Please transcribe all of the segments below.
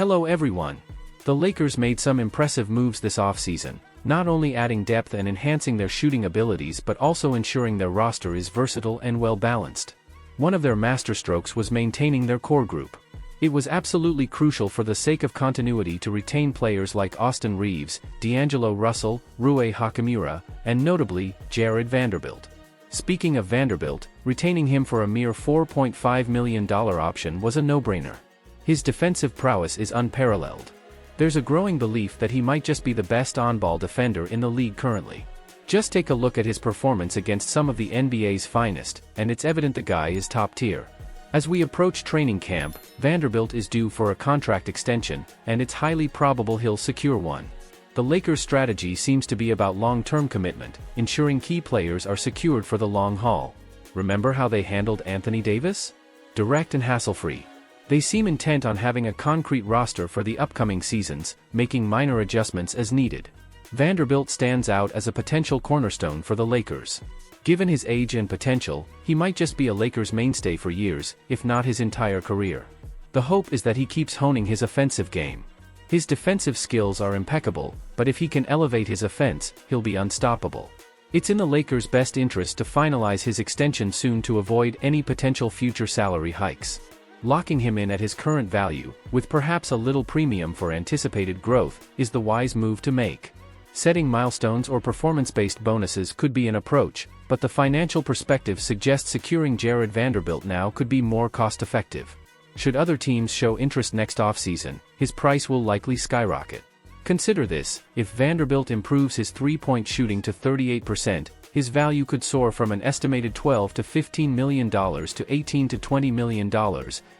Hello everyone. The Lakers made some impressive moves this offseason, not only adding depth and enhancing their shooting abilities but also ensuring their roster is versatile and well-balanced. One of their masterstrokes was maintaining their core group. It was absolutely crucial for the sake of continuity to retain players like Austin Reeves, D'Angelo Russell, Rui Hachimura, and notably, Jarred Vanderbilt. Speaking of Vanderbilt, retaining him for a mere $4.5 million option was a no-brainer. His defensive prowess is unparalleled. There's a growing belief that he might just be the best on-ball defender in the league currently. Just take a look at his performance against some of the NBA's finest, and it's evident the guy is top tier. As we approach training camp, Vanderbilt is due for a contract extension, and it's highly probable he'll secure one. The Lakers' strategy seems to be about long-term commitment, ensuring key players are secured for the long haul. Remember how they handled Anthony Davis? Direct and hassle-free. They seem intent on having a concrete roster for the upcoming seasons, making minor adjustments as needed. Vanderbilt stands out as a potential cornerstone for the Lakers. Given his age and potential, he might just be a Lakers mainstay for years, if not his entire career. The hope is that he keeps honing his offensive game. His defensive skills are impeccable, but if he can elevate his offense, he'll be unstoppable. It's in the Lakers' best interest to finalize his extension soon to avoid any potential future salary hikes. Locking him in at his current value, with perhaps a little premium for anticipated growth, is the wise move to make. Setting milestones or performance-based bonuses could be an approach, but the financial perspective suggests securing Jarred Vanderbilt now could be more cost-effective. Should other teams show interest next offseason, his price will likely skyrocket. Consider this: if Vanderbilt improves his three-point shooting to 38%, his value could soar from an estimated $12 to $15 million to $18 to $20 million,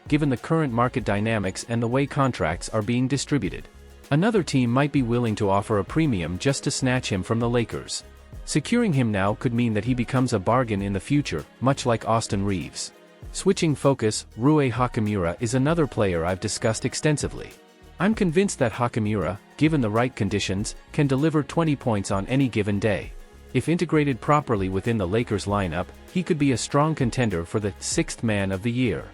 given the current market dynamics and the way contracts are being distributed. Another team might be willing to offer a premium just to snatch him from the Lakers. Securing him now could mean that he becomes a bargain in the future, much like Austin Reeves. Switching focus, Rui Hachimura is another player I've discussed extensively. I'm convinced that Hachimura, given the right conditions, can deliver 20 points on any given day. If integrated properly within the Lakers lineup, he could be a strong contender for the sixth man of the year.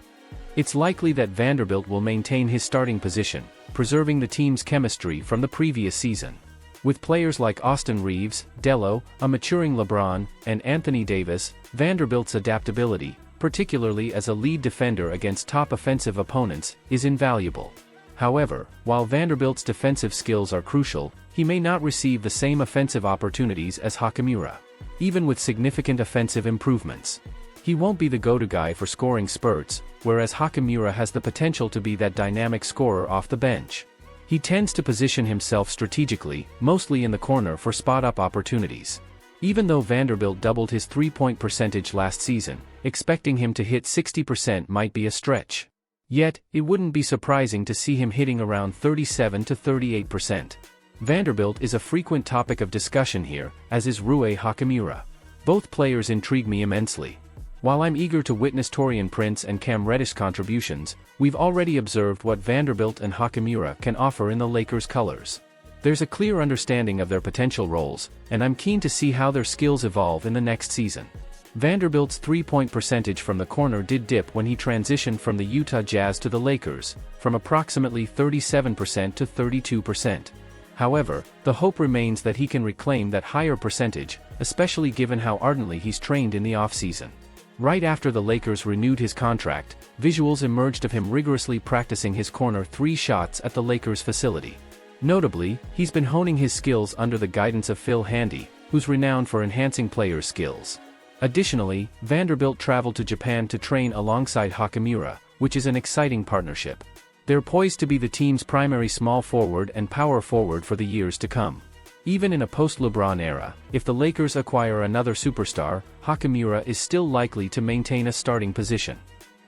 It's likely that Vanderbilt will maintain his starting position, preserving the team's chemistry from the previous season. With players like Austin Reeves, D'Lo, a maturing LeBron, and Anthony Davis, Vanderbilt's adaptability, particularly as a lead defender against top offensive opponents, is invaluable. However, while Vanderbilt's defensive skills are crucial, he may not receive the same offensive opportunities as Hachimura. Even with significant offensive improvements, he won't be the go-to guy for scoring spurts, whereas Hachimura has the potential to be that dynamic scorer off the bench. He tends to position himself strategically, mostly in the corner for spot-up opportunities. Even though Vanderbilt doubled his three-point percentage last season, expecting him to hit 60% might be a stretch. Yet, it wouldn't be surprising to see him hitting around 37 to 38%. Vanderbilt is a frequent topic of discussion here, as is Rui Hachimura. Both players intrigue me immensely. While I'm eager to witness Taurean Prince and Cam Reddish's contributions, we've already observed what Vanderbilt and Hachimura can offer in the Lakers' colors. There's a clear understanding of their potential roles, and I'm keen to see how their skills evolve in the next season. Vanderbilt's three-point percentage from the corner did dip when he transitioned from the Utah Jazz to the Lakers, from approximately 37% to 32%. However, the hope remains that he can reclaim that higher percentage, especially given how ardently he's trained in the offseason. Right after the Lakers renewed his contract, visuals emerged of him rigorously practicing his corner three shots at the Lakers facility. Notably, he's been honing his skills under the guidance of Phil Handy, who's renowned for enhancing players' skills. Additionally, Vanderbilt traveled to Japan to train alongside Hachimura, which is an exciting partnership. They're poised to be the team's primary small forward and power forward for the years to come. Even in a post-LeBron era, if the Lakers acquire another superstar, Hachimura is still likely to maintain a starting position.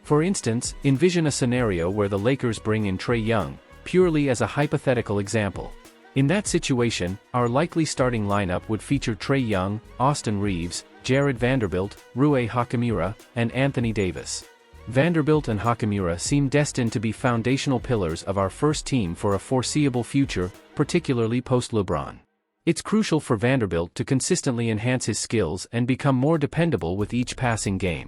For instance, envision a scenario where the Lakers bring in Trae Young, purely as a hypothetical example. In that situation, our likely starting lineup would feature Trae Young, Austin Reeves, Jarred Vanderbilt, Rui Hachimura, and Anthony Davis. Vanderbilt and Hachimura seem destined to be foundational pillars of our first team for a foreseeable future, particularly post-LeBron. It's crucial for Vanderbilt to consistently enhance his skills and become more dependable with each passing game.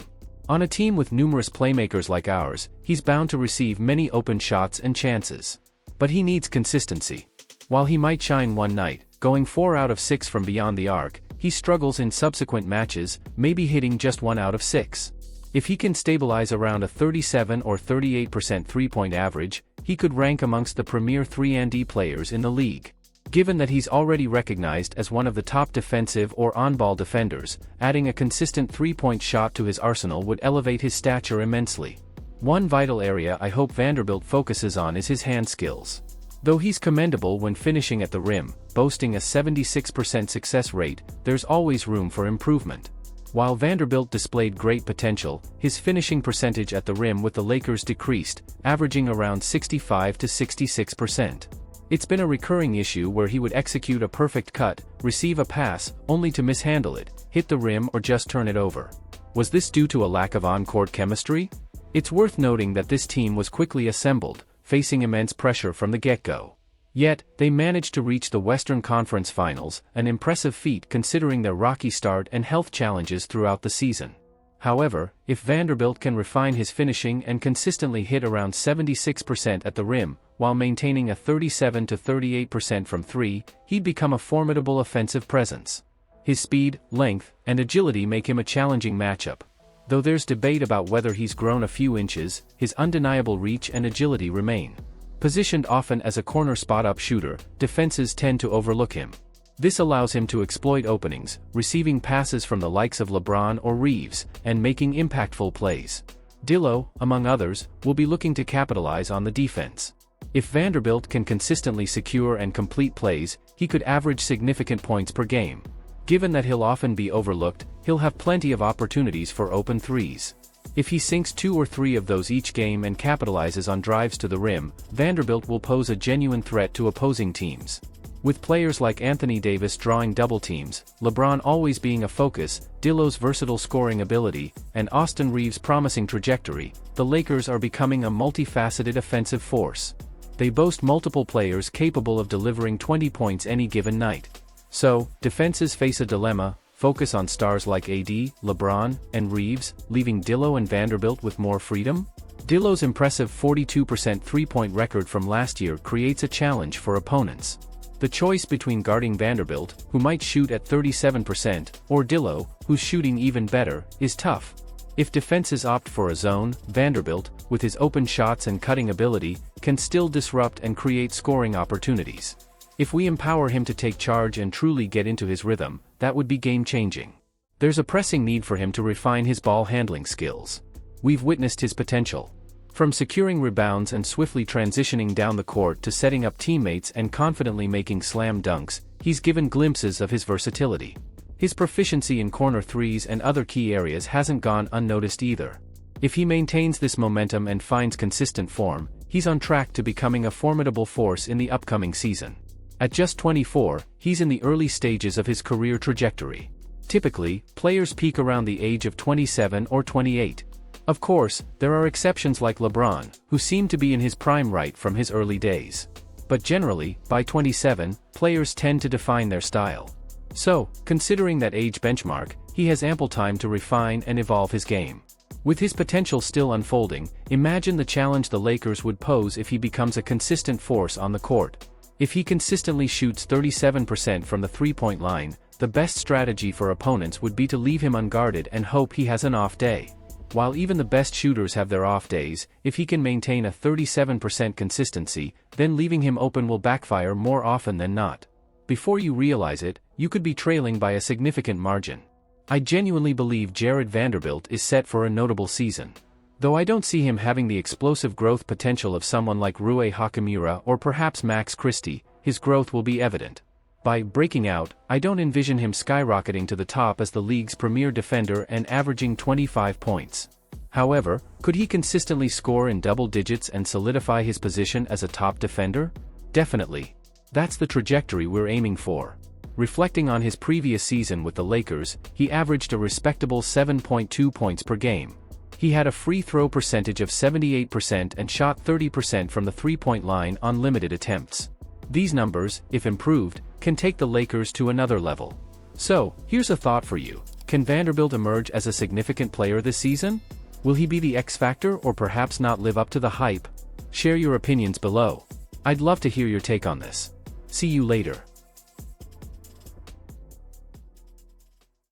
On a team with numerous playmakers like ours, he's bound to receive many open shots and chances. But he needs consistency. While he might shine one night, going 4 out of 6 from beyond the arc, he struggles in subsequent matches, maybe hitting just 1 out of 6. If he can stabilize around a 37 or 38% three-point average, he could rank amongst the premier 3-and-D players in the league. Given that he's already recognized as one of the top defensive or on-ball defenders, adding a consistent three-point shot to his arsenal would elevate his stature immensely. One vital area I hope Vanderbilt focuses on is his hand skills. Though he's commendable when finishing at the rim, boasting a 76% success rate, there's always room for improvement. While Vanderbilt displayed great potential, his finishing percentage at the rim with the Lakers decreased, averaging around 65 to 66%. It's been a recurring issue where he would execute a perfect cut, receive a pass, only to mishandle it, hit the rim or just turn it over. Was this due to a lack of on-court chemistry? It's worth noting that this team was quickly assembled, facing immense pressure from the get-go. Yet, they managed to reach the Western Conference Finals, an impressive feat considering their rocky start and health challenges throughout the season. However, if Vanderbilt can refine his finishing and consistently hit around 76% at the rim, while maintaining a 37 to 38% from 3, he'd become a formidable offensive presence. His speed, length, and agility make him a challenging matchup. Though there's debate about whether he's grown a few inches, his undeniable reach and agility remain. Positioned often as a corner spot-up shooter, defenses tend to overlook him. This allows him to exploit openings, receiving passes from the likes of LeBron or Reeves, and making impactful plays. D'Lo, among others, will be looking to capitalize on the defense. If Vanderbilt can consistently secure and complete plays, he could average significant points per game. Given that he'll often be overlooked, he'll have plenty of opportunities for open threes. If he sinks 2 or 3 of those each game and capitalizes on drives to the rim, Vanderbilt will pose a genuine threat to opposing teams. With players like Anthony Davis drawing double teams, LeBron always being a focus, D'Lo's versatile scoring ability, and Austin Reeves' promising trajectory, the Lakers are becoming a multifaceted offensive force. They boast multiple players capable of delivering 20 points any given night. So, defenses face a dilemma: focus on stars like AD, LeBron, and Reeves, leaving D'Lo and Vanderbilt with more freedom? D'Lo's impressive 42% three-point record from last year creates a challenge for opponents. The choice between guarding Vanderbilt, who might shoot at 37%, or D'Lo, who's shooting even better, is tough. If defenses opt for a zone, Vanderbilt, with his open shots and cutting ability, can still disrupt and create scoring opportunities. If we empower him to take charge and truly get into his rhythm, that would be game-changing. There's a pressing need for him to refine his ball-handling skills. We've witnessed his potential. From securing rebounds and swiftly transitioning down the court to setting up teammates and confidently making slam dunks, he's given glimpses of his versatility. His proficiency in corner threes and other key areas hasn't gone unnoticed either. If he maintains this momentum and finds consistent form, he's on track to becoming a formidable force in the upcoming season. At just 24, he's in the early stages of his career trajectory. Typically, players peak around the age of 27 or 28. Of course, there are exceptions like LeBron, who seem to be in his prime right from his early days. But generally, by 27, players tend to define their style. So, considering that age benchmark, he has ample time to refine and evolve his game. With his potential still unfolding, imagine the challenge the Lakers would pose if he becomes a consistent force on the court. If he consistently shoots 37% from the three-point line, the best strategy for opponents would be to leave him unguarded and hope he has an off day. While even the best shooters have their off days, if he can maintain a 37% consistency, then leaving him open will backfire more often than not. Before you realize it, you could be trailing by a significant margin. I genuinely believe Jarred Vanderbilt is set for a notable season. Though I don't see him having the explosive growth potential of someone like Rui Hachimura or perhaps Max Christie, his growth will be evident. By breaking out, I don't envision him skyrocketing to the top as the league's premier defender and averaging 25 points. However, could he consistently score in double digits and solidify his position as a top defender? Definitely. That's the trajectory we're aiming for. Reflecting on his previous season with the Lakers, he averaged a respectable 7.2 points per game. He had a free throw percentage of 78% and shot 30% from the three-point line on limited attempts. These numbers, if improved, can take the Lakers to another level. So, here's a thought for you. Can Vanderbilt emerge as a significant player this season? Will he be the X factor or perhaps not live up to the hype? Share your opinions below. I'd love to hear your take on this. See you later.